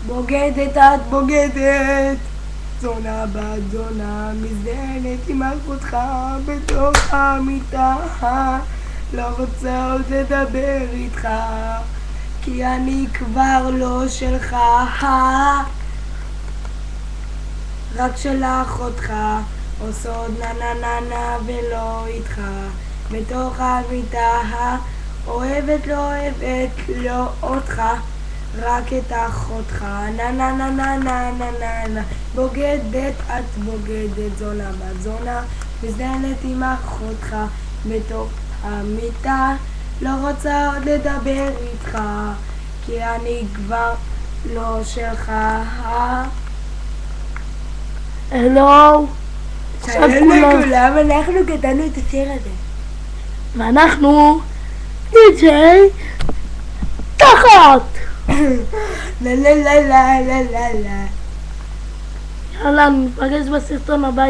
בוגדת את בוגדת, זונה בת זונה, מזדיינת עם אחותך בתוך המיטה, לא רוצה עוד לדבר איתך, כי אני כבר לא שלך, רק של אחותך, עושות נה נה נה נה ולא איתך, בתוך המיטה, אוהבת לא אוהבת לא אותך, רק את אחותך, נה נה נה נה נה נה נה נה, בוגדת את בוגדת, זונה בת זונה, מזדיינת עם אחותך בתוך המיטה, לא רוצה עוד לדבר איתך, כי אני כבר לא שלך. הלו, שלום לכולם, אנחנו כתבנו את השיר הזה. ואנחנו די.ג'יי תחת. לה לה לה לה לה לה. יאללה, נפגש בסרטון הבא.